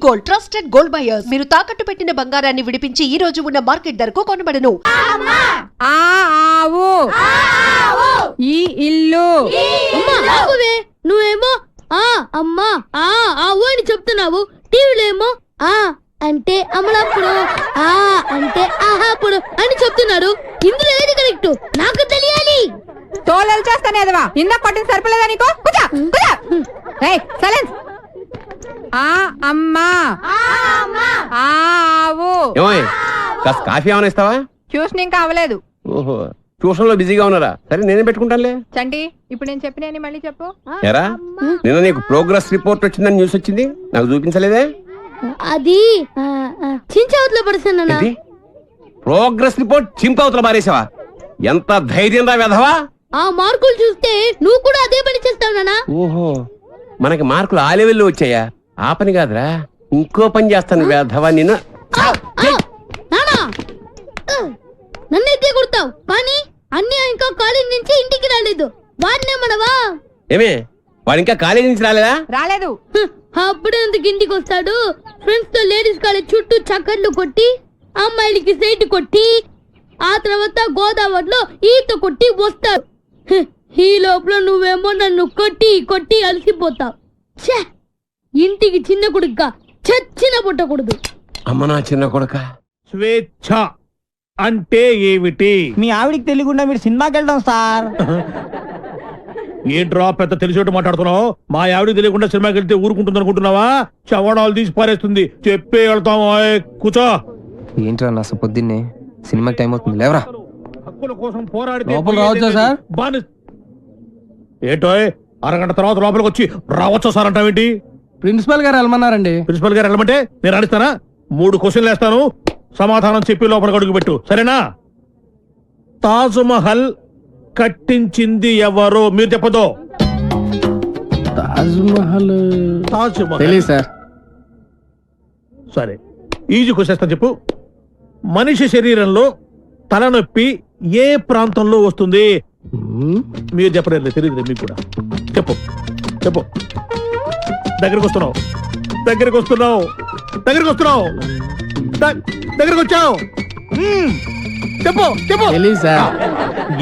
Gold, trusted gold buyers. మీరు తాకట్టు పెట్టిన బంగారాన్ని విడిపించి ఈ రోజు ఉన్న మార్కెట్ ధరకు కొనబడను. ఆవు ఈ ఇల్లు. నువ్వేమో అమ్మా ఆవు అని చెప్తున్నావు, టీవీలో ఏమో అంటే అమలాపుడు అంటే ఆహాపుడు అని చెప్తున్నారు. ఇందులో ఏది కరెక్ట్ నాకు తెలియాలి. తోలలు చేస్తానేదవా ఇందా పట్టిన సరిపోలేదా నీకు? కూర్చో కూర్చో. ఏయ్ సైలెన్స్. అమ్మా ఆవు. ఏమోయ్ కాస్త కాఫీ ఏమైనా ఇస్తావా? ట్యూషన్ ఇంకా అవ్వలేదు. ఓహో ట్యూషన్ లో బిజీగా ఉన్నారా? సరే నేనే పెట్టుకుంటానులే. చంటి ఇప్పుడు నేను చెప్పిన మళ్ళీ చెప్పు. ఎరా నిన్న నీకు ప్రోగ్రెస్ రిపోర్ట్ వచ్చిందని న్యూస్ వచ్చింది, నాకు చూపించలేదే? అది చించవతలో పడుతున్నా. ప్రోగ్రెస్ రిపోర్ట్ చింపవతల బారేసావా? ఎంత ధైర్యం రా వెధవా! ఆ మార్కులు చూస్తే నువ్వు కూడా అదే పని చేస్తావు నానా. ఓహో మనకి మార్కులు ఆ లెవెల్లో వచ్చాయా? ఆ పని కాదురా, ఇంకో పని చేస్తాను వెధవా నిన్ను. నన్నైతే కొడతావు కానీ అన్ని ఇంకా కాలేజ్ నుంచి ఇంటికి రాలేదు. వాడినే మనవా? ఏమే వాడు ఇంకా కాలేజీ నుంచి రాలేదా? రాలేదు. అప్పుడే ఎందుకు ఇంటికి వస్తాడు? ఫ్రెండ్స్ తో లేడీస్ కాలేజ్ చుట్టూ చక్కర్లు కొట్టి, అమ్మాయిలకి సైట్ కొట్టి, ఆ తర్వాత గోదావరిలో ఈత కొట్టి వస్తాడు. ఈ లోపల నువ్వేమో నన్ను కొట్టి కొట్టి అలసిపోతావు. ఇంటికి చిన్న కొడుక చచ్చిన పుట్టకూడదు. అమ్మ నా చిన్న కొడుక. స్వేచ్ఛ అంటే ఏమిటి? మీ ఆవిడికి తెలియకుండా మీరు సినిమాకి వెళ్దాం సార్. ఏంట్రా పెద్ద తెలిసేట్టు మాట్లాడుతున్నావు? మా ఆవిడికి తెలియకుండా సినిమాకి వెళ్తే ఊరుకుంటుంది అనుకుంటున్నావా? చవడాలు తీసి పారేస్తుంది. చెప్పే వెళ్తాం. కూర్చో. ఏంట్రా నా పొద్దున్నే సినిమాకి టైం అవుతుంది, లేవరా. హక్కుల కోసం పోరాడితే లోపల రావచ్చా సార్? ఏంటో అరగంట తర్వాత లోపలికి వచ్చి రావచ్చా సార్ అంటావేంటి? ప్రిన్సిపల్ గారు వెళ్ళమన్నారండి. ప్రిన్సిపల్ గారు వెళ్ళమంటే నేను అడిస్తానా? 3 క్వశ్చన్లు వేస్తాను, సమాధానం చెప్పి లోపలికి అడుగు పెట్టు, సరేనా? తాజ్ మహల్ కట్టించింది ఎవరు? మీరు చెప్పదు. తాజ్ మహల్ తాజ్ మహల్ తెలియదు సార్. సరే ఈజీ క్వశ్చన్ చెప్పు. మనిషి శరీరంలో తలనొప్పి ఏ ప్రాంతంలో వస్తుంది? మీరు చెప్పలేదు, తెలియదు మీకు కూడా. చెప్పు చెప్పు. దగ్గరకు వస్తున్నావు, దగ్గరకు వస్తున్నావు, దగ్గరకు వస్తున్నావు, దగ్గరకు వచ్చావు. చెప్పు చెప్పు. తెలియదు సార్.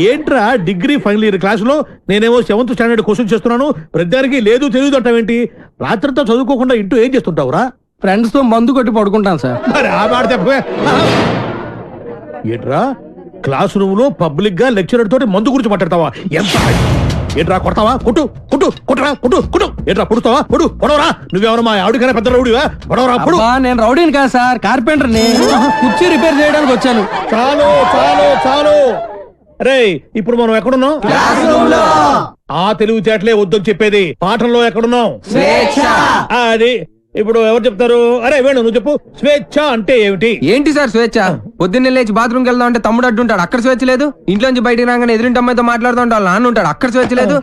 ఏంట్రా డిగ్రీ ఫైనల్ ఇయర్ క్లాసులో నేనేమో 7th స్టాండర్డ్ క్వశ్చన్ చేస్తున్నాను, ప్రతిదానికి లేదు తెలియదు అంటావేంటి? రాత్రితో చదువుకోకుండా ఇంటూ ఏం చేస్తుంటావురా? ఫ్రెండ్స్ తో మందు కొట్టి పడుకుంటాను సార్. మరి ఆ మాట చెప్పవే. ఏంట్రా క్లాస్ రూమ్ లో పబ్లిక్ గా లెక్చరర్ తోటి మందు గురించి మాట్లాడతావా? ఎంత ఏంట్రా కొడతావా? కొట్టు కొట్టు కొట్టరా కొట్టు కొట్టు. ఏంట్రా పొడుస్తావా? పొడు పొడవరా. నువ్వెవరు మా ఆవిడకైనా పెద్ద రౌడీవా? పొడవరా పొడు. నేను రౌడీని కాదు సార్, కార్పెంటర్ ని. కుర్చీ రిపేర్ చేయడానికి వచ్చాను. చాలు చాలు చాలు. రే ఇప్పుడు మనం ఎక్కడున్నాం? ఆ తెలివితేటలే వద్దని చెప్పేది. పాఠంలో ఎక్కడున్నాం? అది ఇప్పుడు ఎవరు చెప్తారు? అరే వేణు నువ్వు చెప్పు. స్వేచ్ఛ అంటే ఏమిటి? ఏంటి సార్ స్వేచ్ఛ? పొద్దున్నే లేచి బాత్రూమ్కి వెళ్దాం అంటే తమ్ముడు అడ్డుంటాడు, అక్కడ స్వేచ్ఛ లేదు. ఇంట్లోంచి బయటికి రాగానే ఎదురింటి అమ్మాయితో మాట్లాడుతూ ఉంటాడు, నాన్న ఉంటాడు, అక్కడ స్వేచ్ఛ లేదు.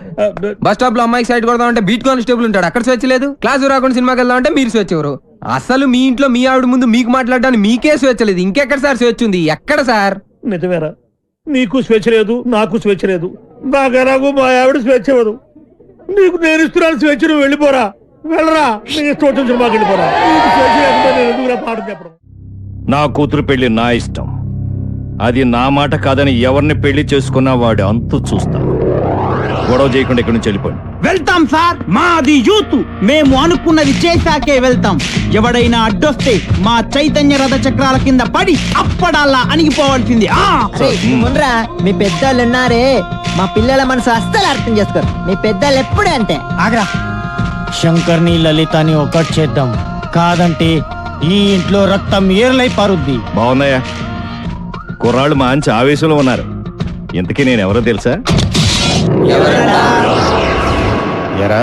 బస్ స్టాప్ లో అమ్మాయికి సైడ్ కొడదాం అంటే బీట్ కానిస్టేబుల్ ఉంటాడు, అక్కడ స్వేచ్ఛ లేదు. క్లాసు రాకుండా సినిమాకి వెళ్దాం అంటే మీరు స్వేచ్ఛ ఎవరు? అసలు మీ ఇంట్లో మీ ఆవిడ ముందు మీకు మాట్లాడడానికి మీకే స్వేచ్ఛ లేదు, ఇంకెక్కడ సార్ స్వేచ్ఛ ఉంది? ఎక్కడ సార్? నిజమేరా, నీకు స్వేచ్ఛ లేదు, నాకు స్వేచ్ఛ లేదు. నాకు మా ఆవిడ స్వేచ్ఛ ఇవ్వదు. నీకు నేను ఇస్తున్నాను స్వేచ్ఛ, నువ్వు వెళ్ళిపోరా. వెళ్ళరా, నీ ఇష్టం వచ్చిన సినిమాకి వెళ్ళిపోరా. నీకు స్వేచ్ఛ లేకుండా నేను ఎందుకురా పాఠం చెప్పడం? నా కూతురు పెళ్లి నా ఇష్టం, అది నా మాట కాదని ఎవరిని పెళ్లి చేసుకున్నా వాడు అంతు చూస్తాను. గొడవ చేయకుండా ఇక్కడి నుంచి వెళ్ళిపోండి. వెళ్తాం సార్, మాది యూత్, మేము అనుకున్నది చేశాకే వెళ్తాం. ఎవడైనా అడ్డొస్తే మా చైతన్య రథ చక్రాల కింద పడి అప్పడాలా అణిగిపోవాల్సింది. మీ పెద్దోళ్ళు ఉన్నారే, మా పిల్లల మనసు అస్సలు అర్థం చేసుకోరు. మీ పెద్దోళ్ళు ఎప్పుడే అంతే. ఆగ్రా, శంకర్ని లలితని ఒకటి చేద్దాం, కాదంటే ఈ ఇంట్లో రక్తం ఏర్లై పారుద్ది. బాగున్నాయా? కుర్రాళ్ళు మంచి ఆవేశంలో ఉన్నారు. ఇంతకీ నేను ఎవరో తెలుసా? ఎరా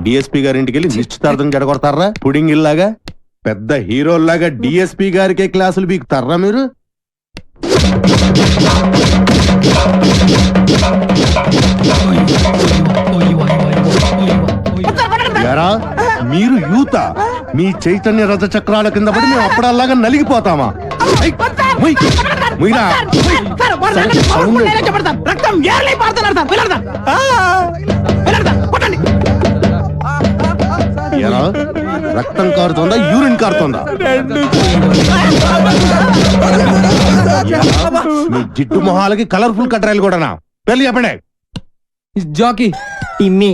డిఎస్పీ గారింటికి వెళ్ళి నిశ్చితార్థం జడగొడతారా? పుడింగ్ ఇల్లాగా పెద్ద హీరోల్లాగా డిఎస్పీ గారికే క్లాసులు బీకుతారా మీరు? ఎరా మీరు యూత, మీ చైతన్య రథ చక్రాల కింద పడి మేము అప్పుడల్లాగా నలిగిపోతామా? రక్తం ఏర్లై పారుతున్నారు సార్. ఎరా, రక్తం కారుతోందా యూరిన్ కారుతోందా? ఎరా, మీ జిట్టు మొహాలకి కలర్ఫుల్ కట్రాయలు కూడానా? పెళ్లి చెప్పండి. జాకీ, టిమ్మి,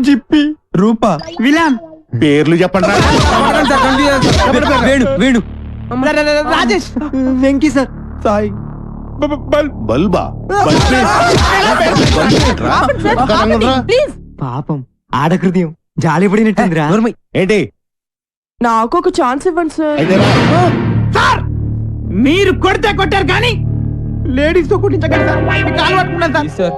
జిప్పి, రూపా, విలాన్, పేర్లు చెప్పండి రా. వేణు వేణు రాజేష్, వెంకీ సార్, సాయి, బల్బా ప్లీజ్. పాపం ఆడ హృదయం జాలి పడినట్టుందిరా. ఏంటి నాకు ఒక ఛాన్స్ ఇవ్వండి సార్. అయితే రా. సార్ మీరు కొడితే కొట్టారు కానీ లేడీస్ తో కుట్టించగలరు సార్. మీకు కాలు పట్టుకున్నాను సార్.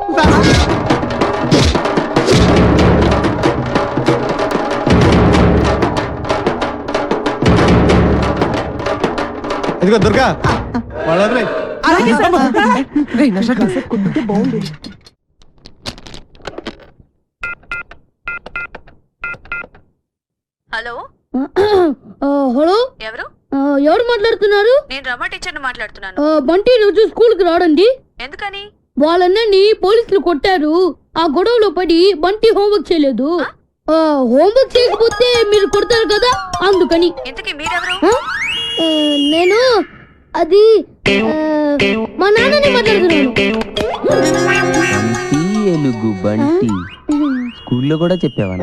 ఇదిగో దుర్గా వాళ్ళ హలో హలో, ఎవరు? ఎవరు మాట్లాడుతున్నారు? నేను రమ టీచర్ని మాట్లాడుతున్నాను. బంటి రోజు స్కూల్ కి రాడండి. ఎందుకని? వాళ్ళన్నీ పోలీసులు కొట్టారు. ఆ గొడవలో పడి బంటి హోంవర్క్ చేయలేదు. హోంవర్క్ చేయకపోతే మీరు కొడతారు కదా, అందుకని. ఇంతకీ మీరెవరు? నేను అది మా నాన్నని మాట్లాడుతున్నాను. ఎలుగు బంటి స్కూల్లో కూడా చెప్పావా?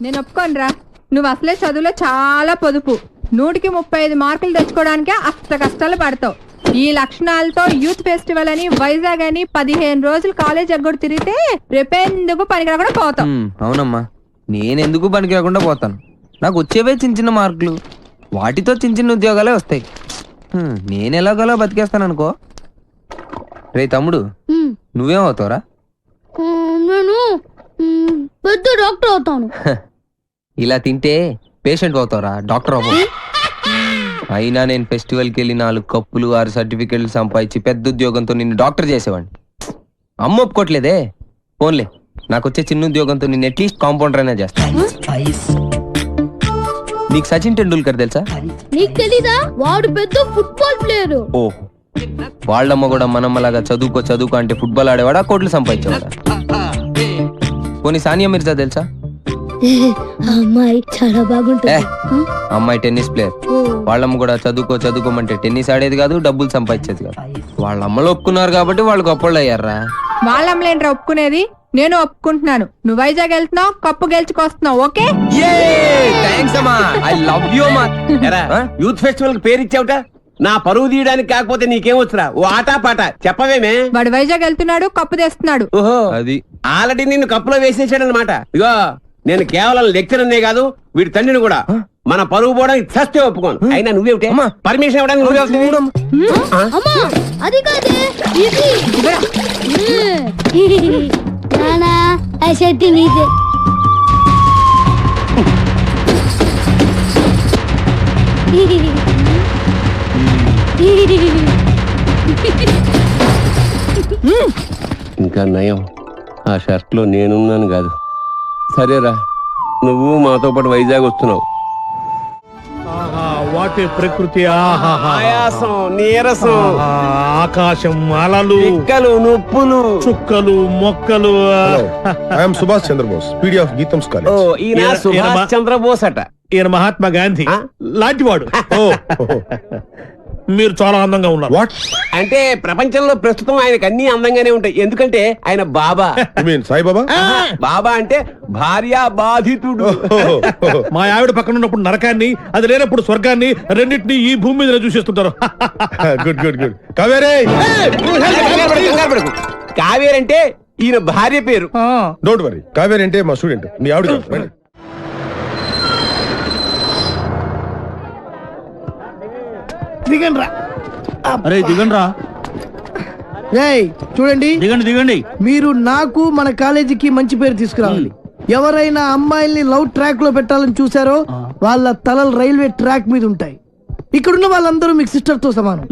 నేను ఒప్పుకోనరా. నువ్వు అసలే చదువులో చాలా పొదుపు. 100కి 35 మార్కులు తెచ్చుకోవడానికే అష్ట కష్టాలు పడతావు. ఈ లక్షణాలతో యూత్ ఫెస్టివల్ అని వైజాగ్ అని 15 రోజులు కాలేజ్ ఎగ్గొడు తిరిగితే రేపెందుకు పనికిరాకుండా పోతావు. అవునమ్మా, నేనెందుకు పనికి రాకుండా పోతాను? నాకు వచ్చేవే చిన్న చిన్న మార్కులు, వాటితో చిన్న చిన్న ఉద్యోగాలే వస్తాయి. నేను ఎలాగోలా బతికేస్తాను అనుకో. రే తమ్ముడు, నువ్వేం అవుతావురా? నేను పెద్ద డాక్టర్ అవుతాను. ఇలా తింటే పేషెంట్ అవుతావురా, డాక్టర్ అవ్వవు. అయినా నేను ఫెస్టివల్కి వెళ్ళి 4 కప్పులు 6 సర్టిఫికెట్లు సంపాదించి పెద్ద ఉద్యోగంతో నిన్ను డాక్టర్ చేసేవాడిని. అమ్మ ఒప్పుకోవట్లేదే. ఫోన్లే, నాకు వచ్చే చిన్న ఉద్యోగంతో నిన్ను అట్లీస్ట్ కాంపౌండర్ అయినా చేస్తాను. నీకు సచిన్ టెండూల్కర్ తెలుసా? నీకు తెలీదా? వాడు పెద్ద ఫుట్బాల్ ప్లేయర్. ఓ, వాళ్ళమ్మ కూడా మనమ్మలాగా చదువుకో అంటే ఫుట్బాల్ ఆడేవాడా, కోట్లు సంపాదించేవాడా? పోనీ సానియా మిర్జా తెలుసా? అమ్మాయి చాలా బాగుంటుంది. అమ్మాయి టెన్నిస్ ప్లేయర్. వాళ్ళమ్మ కూడా చదువుకోమంటే టెన్నిస్ ఆడేది కాదు, డబ్బులు సంపాదించేది కాదు. వాళ్ళ అమ్మలు ఒప్పుకున్నారు కాబట్టి వాళ్ళు గొప్పళ్ళు అయ్యారా. వాళ్ళమ్మలేంట్రా ఒప్పుకునేది? నేను ఒప్పుకుంటున్నాను. నువ్వు వైజాగ్ వెళ్తున్నావు, కప్పు గెలుచుకొస్తున్నావు. ఓకే, యూత్ ఫెస్టివల్ కి పేరు ఇచ్చావుట. నా పరువు తీయడానికి కాకపోతే నీకేం వచ్చురా? ఓ ఆటా పాట చెప్పవేమే? వాడు వైజాగ్ వెళ్తున్నాడు, కప్పు తెస్తున్నాడు. ఓహో, అది ఆల్రెడీ నిన్ను కప్పులో వేసేసాడు అనమాట. ఇగో, నేను కేవలం లెక్చరర్నే కాదు, వీడి తండ్రిని కూడా. మన పరువు పోవడానికి చస్తే ఒప్పుకోను. అయినా నువ్వేమిటే పర్మిషన్ ఇవ్వడానికి నువ్వే అమ్మా, అది కాదే ఇది. నానా, ఆ షర్ట్ నీదే. ఇంకా నయం, ఆ షర్ట్ లో నేనున్నాను కాదు. సరేరా, నువ్వు మాతో పాటు వైజాగ్ వస్తున్నావు. వాటి ప్రకృతి, ఆయాసం, నీరసం, ఆకాశం, అలలు, పిక్కలు, నొప్పులు, చుక్కలు, మొక్కలు. I'm Subhash Chandrabose, PD of Gitams ఓ, కాలేజ్. ఈయన సుభాష్ చంద్రబోస్ అట. ఈయన మహాత్మా గాంధీ లాంటివాడు. మీరు చాలా అందంగా ఉన్నారు. వాట్ అంటే ప్రపంచంలో ప్రస్తుతం ఆయనకు అన్ని అందంగానే ఉంటాయి. ఎందుకంటే ఆయన బాబా. సాయిబాబా? బాబా అంటే భార్య బాధితుడు. మా ఆవిడ పక్కన ఉన్నప్పుడు నరకాన్ని, అది లేనప్పుడు స్వర్గాన్ని, రెండింటినీ ఈ భూమి మీద చూసేస్తుంటారు. Good good good. కావేరే, కావేరి అంటే ఈయన భార్య పేరు. Don't worry. కావేరి అంటే మా స్టూడెంట్, మీ ఆవిడ కాదు. అరే దిగండి రా. చూడండి, దిగండి. మీరు నాకు మన కాలేజీకి మంచి పేరు తీసుకురావాలి. ఎవరైనా అమ్మాయిల్ని లవ్ ట్రాక్ లో పెట్టాలని చూసారో వాళ్ళ తలలు రైల్వే ట్రాక్ మీద ఉంటాయి. ఇక్కడున్న వాళ్ళందరూ మీకు సిస్టర్ తో సమానం.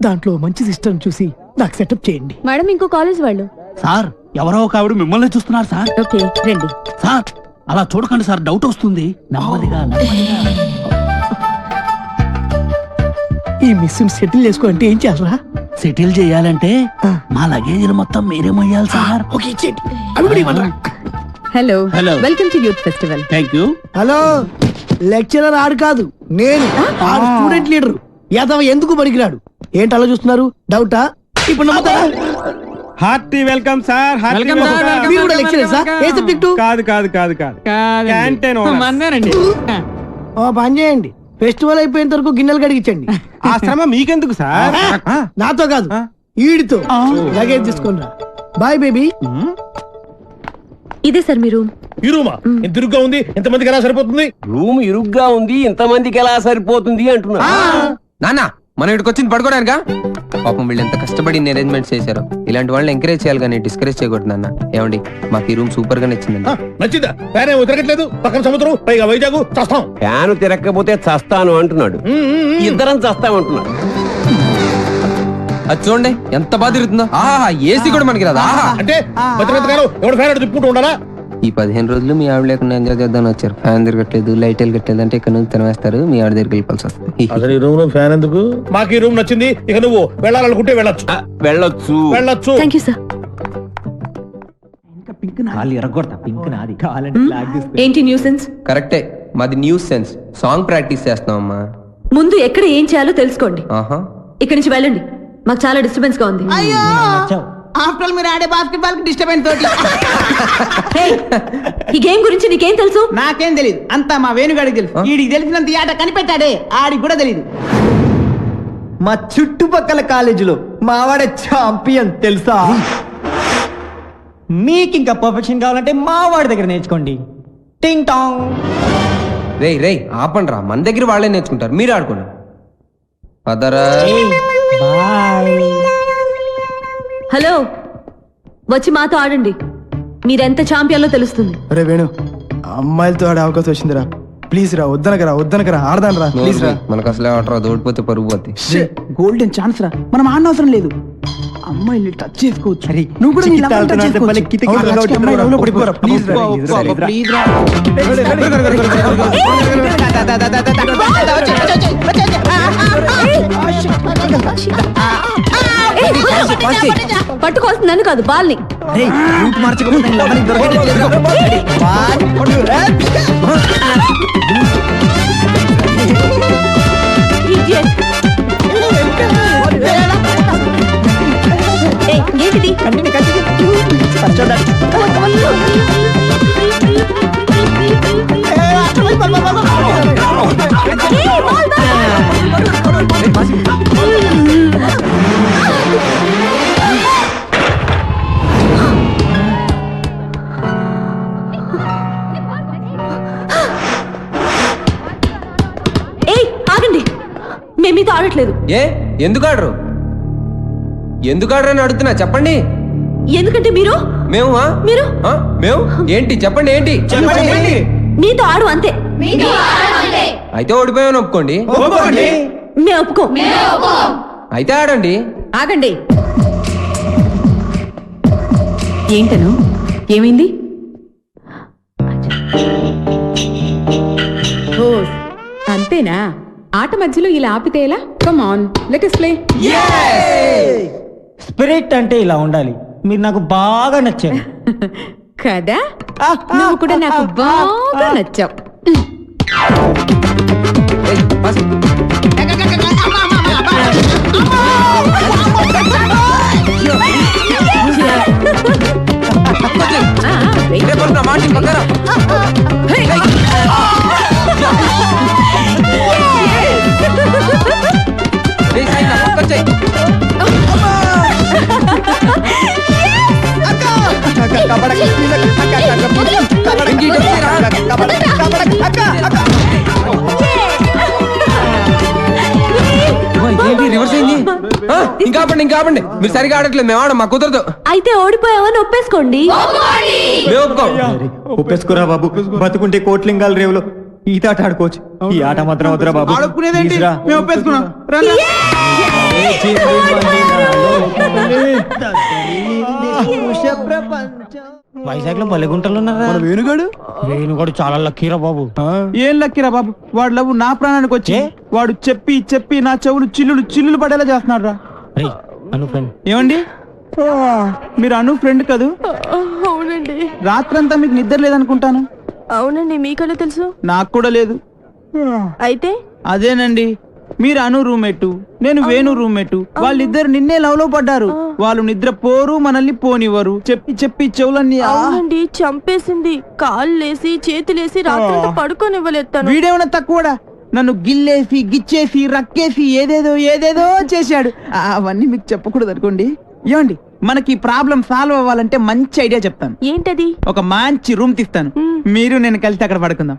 దాంట్లో మంచి సిస్టర్ చూసి నాకు సెటప్ చేయండి. మేడం, ఇంకో కాలేజ్ వాళ్ళు. సార్, ఎవరో ఒక ఆవిడ మిమ్మల్ని చూస్తున్నారు సార్. ఓకే, రండి. సార్, అలా చూడకండి సార్, డౌట్ వస్తుంది. నెమ్మదిగా. ఈ మిస్ సెటిల్ చేసుకో అంటే ఏం చేయాలరా? సెటిల్ చేయాలంటే మా లగేజీలు మొత్తం మీరే మొయ్యాలి సార్. ఓకే, ఇచ్చేయండి. అవి కూడా ఇవ్వండి. Hello Hello. Welcome to youth festival. Thank you. Hello, lecturer ఆడు కాదు, నేను ఆడు స్టూడెంట్ లీడర్. యాదవ ఎందుకు పనికిరాడు? ఏంటి అలా చూస్తున్నారు? డౌటా? ఇప్పుడు నమ్ముతారా? Hearty welcome sir. మీరు కూడా లెక్చరర్ సార్? ఏ సబ్జెక్టు? కాదు క్యాంటీన్ ఓ పని చేయండి, ఫెస్టివల్ అయిపోయేంత వరకు గిన్నెలు కడిగించండి. ఆ శ్రమ మీకెందుకు సార్? నాతో కాదు, ఈడితో. లగేజ్ తీసుకుని రా. Bye baby. ఇదే సార్ మీరు ఈ రూమా ఎంత ఇరుగ్గా ఉంది, ఎంతమందికి ఎలా సరిపోతుంది? రూమ్ ఇరుగ్గా ఉంది, ఇంతమందికి ఎలా సరిపోతుంది అంటున్నా. నాన్న మనం ఇక్కడికి వచ్చింది పడుకోవడానికా? పాపం వీళ్ళు ఎంత కష్టపడి అరేంజ్మెంట్స్ చేశారు. ఇలాంటి వాళ్ళని ఎంకరేజ్ చేయాలి కానీ డిస్కరేజ్ చేయకూడదు నాన్న. ఏమండి, మాకు ఈ రూమ్ సూపర్ గా నచ్చిందండి. నచ్చిందా? ఫ్యాన్ ఏమో తిరగట్లేదు, పక్కన సముద్రం, పైగా వైజాగ్, చస్తాం. ఫ్యాన్ తిరగకపోతే చస్తాను అంటున్నాడు, ఇద్దరం చస్తామంటున్నాడు. అది చూడండి ఎంత బాగా తిరుగుతుందో. ఆహా, ఏసీ కూడా మనకి రాదా? ఆహా. అంటే భద్రతగారు ఎవడు ఫ్యాన్ అటు తిప్పుకుంటూ ఉండాలా? ఈ 15 రోజులు మీ ఆవిడ లేకుండా ఎంజాయ్ చేద్దామని వచ్చారు. ఫ్యాన్ తిరగట్లేదు, లైట్ వెళ్ళగట్లేదు అంటే ఇక్కడ నుంచి తినవేస్తారు, మీ ఆవిడ దగ్గరికి వెళ్ళిపోవాల్సి వస్తుంది. అసలు ఈ రూమ్ లో ఫ్యాన్ ఎందుకు? మాకు ఈ రూమ్ నచ్చింది, ఇక నువ్వు వెళ్ళాలనుకుంటే వెళ్ళొచ్చు. వెళ్ళొచ్చు. Thank you sir. ఏంటి న్యూసెన్స్? కరెక్టే, మాది న్యూస్ సెన్స్. సాంగ్ ప్రాక్టీస్ చేస్తున్నామమ్మా. ముందు ఎక్కడ ఏం చేయాలో తెలుసుకోండి. ఆహా, ఇక్కడి నుంచి వెళ్ళండి, మాకు చాలా డిస్టర్బెన్స్ గా ఉంది. ఆఫ్టర్ మీరు ఆడే బాస్కెట్బాల్ కి డిస్టర్బెన్స్ తోటి Hey, ఈ గేమ్ గురించి నీకేం తెలుసు? నాకేం తెలియదు, అంతా మా వేణుగాడికి తెలుసు. వీడికి తెలిసినంత ఈ ఆట కనిపెట్టాడే, ఆడికి కూడా తెలియదు. మా చుట్టుపక్కల కాలేజీలో మావాడే ఛాంపియన్ తెలుసా? మీకు ఇంకా పర్ఫెక్షన్ కావాలంటే మావాడి దగ్గర నేర్చుకోండి. టింగ్ టాంగ్. రేయ్ రేయ్ ఆపండి రా, మన దగ్గర వాళ్ళే నేర్చుకుంటారు, మీరు ఆడుకోండి. పదరా. హలో, వచ్చి మాతో ఆడండి, మీరెంత ఛాంపియన్లో తెలుస్తుంది. అరే వేణు, అమ్మాయిలతో ఆడే అవకాశం వచ్చిందిరా. ప్లీజ్ రా, వద్దనకరా ఆడదాను రా, ప్లీజ్ రా. మనకు అసలే ఆట రాదు, ఓడిపోతే పరుగు పోద్ది. గోల్డెన్ ఛాన్స్ రా, మనం ఆడనవసరం లేదు. అమ్మాయిని టచ్ చేసుకోవచ్చు. నువ్వు కూడా నీ లవర్ touch చేసుకోవచ్చు. అమ్మాయి లవ్లో పడిపోరా, ప్లీజ్ రా. పట్టుకోవాల్సింది నన్ను కాదు, బాల్ని. రూట్ మార్చకపోతే నీ లవర్ నీకు దొరకదు. Idiot. ఏయ్, ఏంటిది? ఏయ్, ఆగండి, మేము మీతో ఆడట్లేదు. ఏ ఎందుకు ఆడరు? ఎందుకు ఆడరు అని అడుగుతున్నా, చెప్పండి. ఎందుకంటే మీరు మేము మీరు మేము ఏంటి చెప్పండి, ఏంటి చెప్పండి. మీతో ఆడు అంతే. అయితే ఓడిపోయామని ఒప్పుకోండి. మేము ఒప్పుకో. అయితే ఆడండి. ఆగండి. ఏంటను, ఏమైంది? అంతేనా? ఆట మధ్యలో ఇలా ఆపితే ఎలా? Come on, let us play. Spirit అంటే ఇలా ఉండాలి. మీరు నాకు బాగా నచ్చారు కదా, నువ్వు కూడా నాకు బాగా నచ్చావు. ఏయ్, పాసు. ఇదే పడుతున్నా, మార్చి పక్కరా. ఏయ్, సాయి, నా పక్కన చెయ్. ఇంకీటి వచ్చేరా? ఏంటి రివర్స్ అయింది? ఇంకా ఆపండి, మీరు సరిగా ఆడట్లేదు, మేము ఆడం, మాకు కుదరదు. అయితే ఓడిపోయావని ఒప్పేసుకోండి. మేము ఒప్పుకోం. ఒప్పేసుకోరా బాబు, బతుకుంటే కోట్లింగాల రేవులో ఈత ఆట ఆడుకోవచ్చు. ఈ ఆట మాత్రం వద్దురా బాబు. ఆడుకునేదేంటి? ప్లీజ్ రా. మేము ఒప్పేసుకున్నాం. రండి. వైజాగ్ లో బలెగుంటలు ఉన్నారా? వేణుగాడు చాలా లక్కీరా బాబు. ఏం లక్కిరా బాబు, వాడు లవ్ నా ప్రాణానికి వచ్చి వాడు చెప్పి చెప్పి నా చెవులు చిల్లులు పడేలా చేస్తున్నాడు రా. అను ఫ్రెండ్, ఏమండి, మీరు అను ఫ్రెండ్ కదూ? అవునండి. రాత్రంతా మీకు నిద్ర లేదనుకుంటాను. అవునండి, మీకెలా తెలుసు? నాకు కూడా లేదు. అయితే అదేనండి, మీరు అను రూమ్మేట్, నేను వేణు రూమ్మేట్. వాళ్ళిద్దరు నిన్నే లవ్ లో పడ్డారు. వాళ్ళు నిద్ర పోరు, మనల్ని పోనివ్వరు. చెప్పి చెప్పి చెవులన్నీ అవునండి, చంపేసింది. కాళ్ళేసి చేతులేసి రాత్రి పడుకోనివ్వలేదు. వీడేమన్నా తక్కువడా? నన్ను గిల్లేసి గిచ్చేసి రక్కేసి ఏదేదో ఏదేదో చేశాడు. అవన్నీ మీకు చెప్పకూడదు అనుకోండి. ఏమండి, మనకి ప్రాబ్లం సాల్వ్ అవ్వాలంటే మంచి ఐడియా చెప్తాను. ఏంటది? ఒక మంచి రూమ్ తీస్తాను, మీరు నేను కలిసి అక్కడ పడుకుందాం.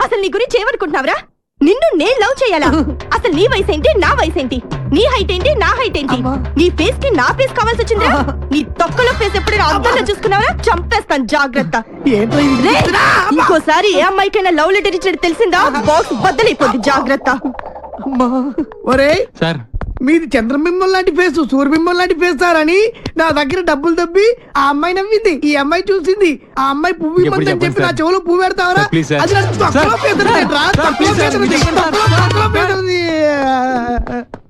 అసలు నీ గురించి ఏమనుకుంటున్నావురా? నిన్ను నేను లవ్ చేయాలా? అసలు నీ వయసు ఏంటి, నా వయసు ఏంటి? నీ హైట్ ఏంటి, నా హైట్ ఏంటి? నీ ఫేస్ కి నా ఫేస్ కావాల్సి వచ్చిందిరా? నీ తొక్కలో ఫేస్ ఎప్పుడైనా అద్దంలో చూసుకున్నావా? చంపేస్తాను, జాగ్రత్త. ఇంకోసారి ఏ అమ్మాయికైనా లవ్ లెటర్ ఇచ్చినట్టు తెలిసిందా, బాక్స్ బద్దలైపోద్ది, జాగ్రత్త. ఒరే సార్, మీది చంద్రబింబం లాంటి ఫేస్, సూర్యబింబం లాంటి ఫేస్ సార్ అని నా దగ్గర డబ్బులు దబ్బి ఆ అమ్మాయి నవ్వింది. ఈ అమ్మాయి చూసింది, ఆ అమ్మాయి పువ్వు ఇమ్మందని చెప్పి నా చెవులో పువ్వు పెడతావరా? అది నాకు తక్కువ పేదరిరా, తక్కువ పేదరిది, తక్కువ పేదరిది.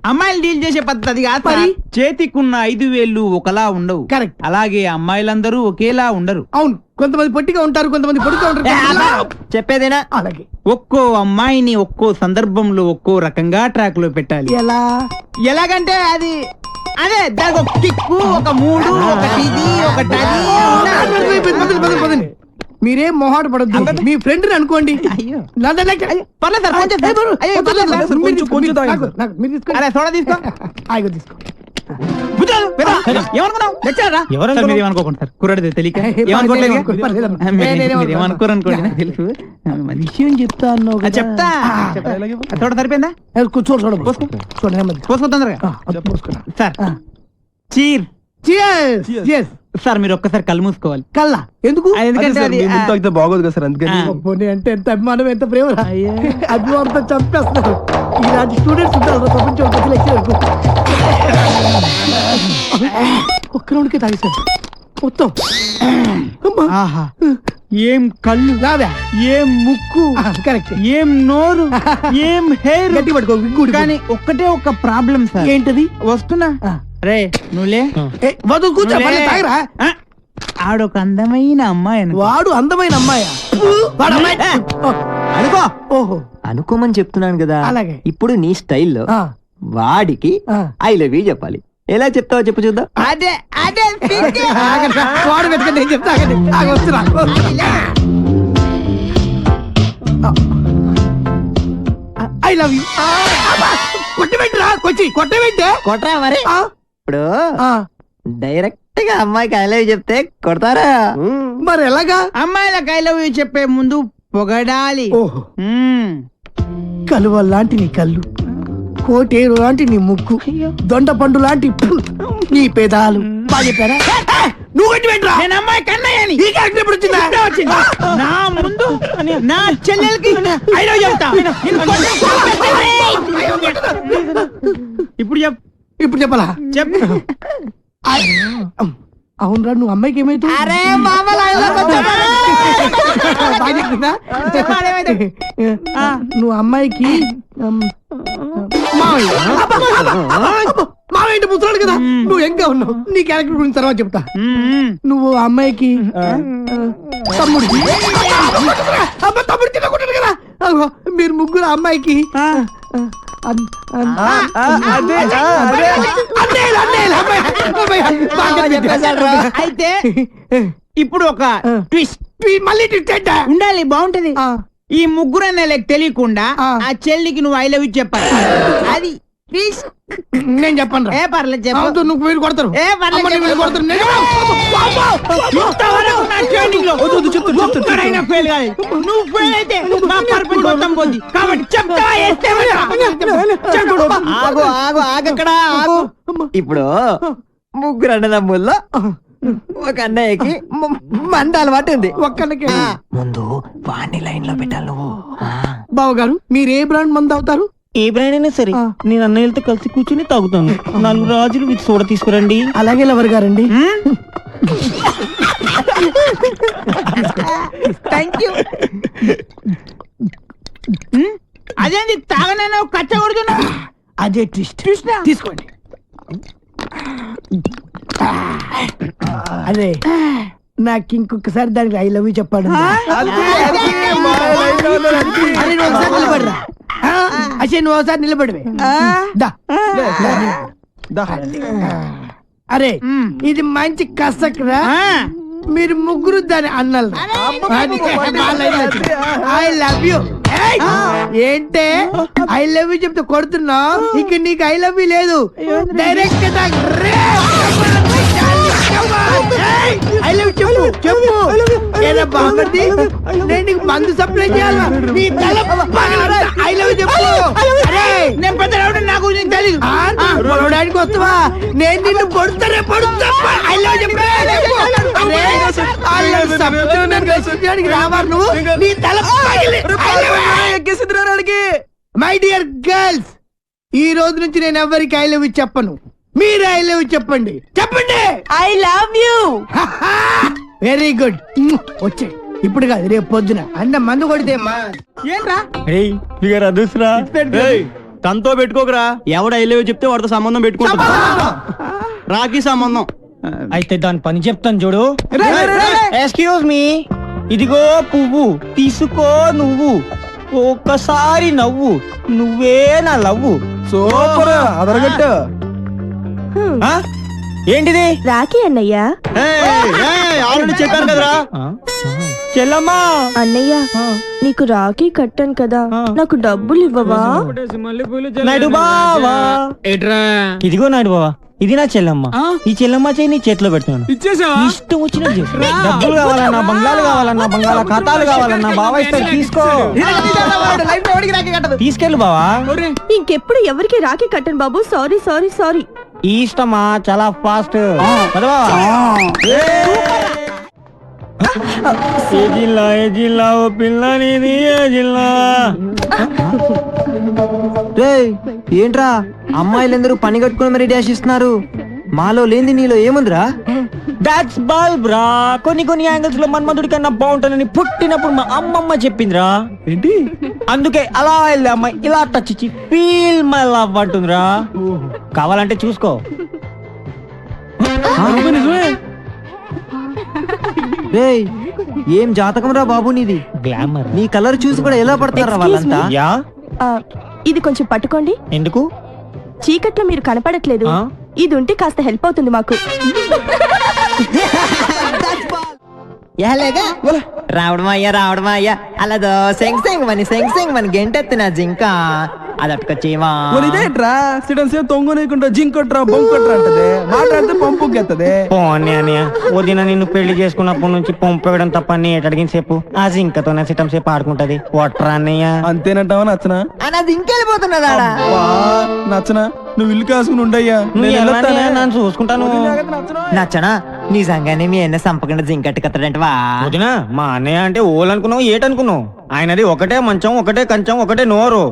అమ్మాయిలు డీల్ చేసే పద్ధతి కాదు మరి. చేతికున్న 5 వేళ్ళు ఒకలా ఉండవు. కరెక్ట్. అలాగే అమ్మాయిలందరూ ఒకేలా ఉండరు. అవును, కొంతమంది పొట్టిగా ఉంటారు, కొంతమంది పొడుగా ఉంటారు. చెప్పేదేనా? అలాగే ఒక్కో అమ్మాయిని ఒక్కో సందర్భంలో ఒక్కో రకంగా ట్రాక్ లో పెట్టాలి. ఎలాగంటే అది అదే దానికి ఒక కిక్కు, ఒక మూడు, ఒకటి ఇది, ఒకటి అది. మీరేం మొహాట పడద్దు, మీ ఫ్రెండ్ అనుకోండి. విషయం చెప్తా అన్నావు, చెప్తా. చూడ సరిపోయిందా? పోసుకో తొందరగా. Sir cheer. సార్ మీరు ఒక్కసారి కళ్ళు మూసుకోవాలి. కళ్ళ ఎందుకు? ఎందుకంటే బాగోదు కదా సార్, అందుకని. అంటే ఎంత అభిమానం, ఎంత ప్రేమ. అభిమానంతో చంపేస్తారు. ఇలాంటి స్టూడెంట్స్ ఉంటారు ప్రపంచం. ఒక్క రౌండ్కే తాగేశారు మొత్తం. ఆహా, ఏం కళ్ళు, ఏం ముక్కు, కరెక్ట్, ఏం నోరు, ఏం హెయిర్. గట్టి పట్టుకో. కానీ ఒక్కటే ఒక ప్రాబ్లం సార్. ఏంటది? వస్తున్నా. రే నువ్వులే, కూర్చో. ఆడొక అందమైన అమ్మాయి. వాడు అందమైన అమ్మాయా? అనుకో. ఓహో, అనుకోమని చెప్తున్నాను కదా. అలాగే. ఇప్పుడు నీ స్టైల్లో వాడికి ఐ లవ్ యూ చెప్పాలి. ఎలా చెప్తావో చెప్పు చూద్దాం. అదే అదే వాడు వెతకండి, నేను చెప్తా. వస్తున్నా. I love you. కొట్టబెట్టరా, కొట్టబెట్టే కొట్టరా మరి. ఇప్పుడు డైరెక్ట్ గా అమ్మాయికి ఐ లవ్ యూ చెప్తే కొడతారా? మరి ఎలాగా? అమ్మాయిలకు ఐ లవ్ యూ చెప్పే ముందు పొగడాలి. ఓహో, కలువ లాంటి నీ కళ్ళు, కోటేరు లాంటి నీ ముక్కు, దొండ పండు లాంటి నీ పెదాలు. బాగా చెప్పారా? నువ్వు కొట్టి పెట్టరా. నేను అమ్మాయి కన్నయ్యని. ఈ క్యారెక్టర్ ఎప్పుడు వచ్చిందా? నా ముందు నా చెల్లెలకి ఐ లవ్ చెప్తా. ఇప్పుడు చెప్పాలా? చెప్పు. అవునరా, నువ్వు అమ్మాయికి ఏమైతుంది? నువ్వు అమ్మాయికి మావేంటి ముసలాడు కదా, నువ్వు ఎంగా ఉన్నావు. నీ క్యారెక్టర్ గురించి తర్వాత చెప్తా. నువ్వు అమ్మాయికి తమ్ముడు. తమ్ముడు తినకుంటాడు కదా. మీరు ముగ్గురు అమ్మాయికి అయితే ఇప్పుడు ఒక ట్విస్ట్. మళ్ళీ ట్విస్ట్ ఉండాలి, బాగుంటది. ఈ ముగ్గురు అన్నయ్యలకు తెలియకుండా ఆ చెల్లికి నువ్వు ఐ లవ్ యూ చెప్పాలి. అది నేను చెప్పను. ఏ పర్లేదు చెప్పు. నువ్వు వీళ్ళు కొడతారు. ఏ పర్లేదు కొడతారు. నువ్వు ఫెయిల్ అయితే మా పర్పస్ మొత్తం పోద్ది. కాబట్టి చెప్తావా? ఆగు ఆగు ఆగక్కడ ఆగు. ఇప్పుడు ముగ్గురు అన్నదమ్ముల్లో ఒక అన్నయ్యకి మంద అలవాటు ఉంది. ఒక్కళ్ళకి ముందు వాణ్ణి లైన్ లో పెట్టాలి నువ్వు. బావగారు, మీరు ఏ బ్రాండ్ మంది అవుతారు? ఏ బ్రాండ్ అయినా సరే నేను అన్నయ్యలతో కలిసి కూర్చుని తాగుతాను. 4 రాజులు విత్ సోడా తీసుకురండి. అలాగే లవర్ గారండి. Thank you. అదేంటి తాగనైనా కచ్చ కొడుతున్నా? అదే ట్విస్ట్ తీసుకోండి. అదే నాకు ఇంకొకసారి దానికి ఐ లవ్ యూ చెప్పాడు. నిలబడరా అసలు నువ్వు ఒకసారి నిలబడివే. అరే ఇది మంచి కసక్రా. మీరు ముగ్గురు దాని అన్నలు. I love you. ఏంటే ఐ లవ్ యూ చెప్తే కొడుతున్నావు? ఇక నీకు ఐ లవ్ యూ లేదు. డైరెక్ట్ ఐ లవ్ చెప్పు చెప్పు. ఏదో బాగుంది. నేను నీకు మందు సప్లై చేయాలా? నీ తల ఐ లవ్ చెప్పు. నేను పెద్ద నాకు తెలీదు. పొడవడానికి వస్తావా? నేను నిన్ను పొడుతానే పొడుతా. ఐ లవ్ చెప్పు. రావారు నువ్వు. నీ తల మై డియర్ గర్ల్స్, ఈ రోజు నుంచి నేను ఎవరికి ఐ లవ్ యూ చెప్పను. మీరు ఐ లవ్ యూ చెప్పండి. చెప్పండి I love you. Very good. వచ్చే ఇప్పుడు కాదు రేపు పొద్దున అన్న మందు కొడితే ఏంట్రా తనతో పెట్టుకోకరా. ఎవడు ఐ లవ్ చెప్తే వాడితో సంబంధం పెట్టుకుంటా. రాఖీ సంబంధం అయితే దాని పని చెప్తాను చూడు. ఎక్స్క్యూజ్ మీ, ఇదిగో పువ్వు తీసుకో నువ్వు. ఒక్కసారి నవ్వు, నువ్వే నా లవ్వు. సూపర్ అదరగట్టు. ఏంటిది? రాఖీ అన్నయ్య. ఆల్రెడీ చెప్పాను కదరా. చెల్లమ్మా. అన్నయ్య నీకు రాఖీ కట్టాను కదా, నాకు డబ్బులు ఇవ్వవా? నాయుడు బావా. ఇదిగో నాయుడు బావా, ఇది నా చెల్లమ్మ. ఈ చెల్లమ్మ చేయి నీ చేతిలో పెడుతున్నాను. ఇష్టం వచ్చినట్టు చేసు. డబ్బులు కావాలన్నా, బంగ్లాలు కావాలన్నా, బంగాళా ఖాతాలు కావాలన్నా బావా ఇస్తాడు. తీసుకో, తీసుకెళ్ళు బావా. ఇంకెప్పుడు ఎవరికి రాఖీ కట్టను బాబు. Sorry sorry sorry. ఈ ఇష్టమా చాలా ఫాస్ట్. ఏ జిల్లా ఏ జిల్లా ఓ పిల్ల నీది ఏ జిల్లా? ఏంట్రా అమ్మాయిలందరూ పని కట్టుకుని మరి డాష్ ఇస్తున్నారు. మాలో లేని నీలో ఏముందిరా? దాట్స్ బల్బ్ రా. కొన్ని కొన్ని యాంగిల్స్ లో మన్మధుడి కన్నా బాగుంటానని పుట్టినప్పుడు మా అమ్మమ్మ చెప్పిందిరా. ఏంటి? అందుకే అలా వెళ్ళి అమ్మాయి ఇలా టచ్ ఇచ్చి ఫీల్ మై లవ్ అంటుందిరా. కావాలంటే చూసుకో. ఏం జాతకం రా బాబు నీది. గ్లామర్. నీ కలర్ చూసి కూడా ఎలా పడతారా వాళ్ళంతా? ఇది కొంచెం పట్టుకోండి. ఎందుకు? చీకట్లో మీరు కనపడట్లేదు. ఇది ఉంటే కాస్త హెల్ప్ అవుతుంది మాకు. రావడమా అయ్యా అలా సెంగ్ సెంగ్ మన గెంటెత్తిన జింక అదట్టుకొచ్చేవా. తొంగనీకుంటా జింకొట్రా బొంకొట్రా అంటది. మాట్లాడితే పంపుకెత్తది. పోనీ అన్నయ్య, వదిన నిన్ను పెళ్లి చేసుకున్నప్పటి నుంచి పంపేయడం తప్ప అడిగిన సేపు ఆ జింకతోనే సిటం సేపు ఆడుకుంటది. ఒట్రా అన్నయ్య. అంతేనంటావా? నచ్చనా? అది ఇంకెళ్ళిపోతున్నదా? నచ్చనా? నువ్వు ఇల్లు కాసుకుని ఉండయ్యా, నన్ను చూసుకుంటాను. నచ్చనా? నిజంగానే మీ అన్న సంపకుండా జింకట్టుకత్తడంటవా? వదినా, మా అన్నయ్య అంటే ఓలనుకున్నావు ఏటనుకున్నావు? ఆయనది ఒకటే మంచం, ఒకటే కంచం, ఒకటే నోరు.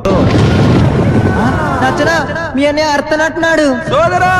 నచ్చనా? మీ అన్నయ్య అర్థనట్టున్నాడు. సోదరా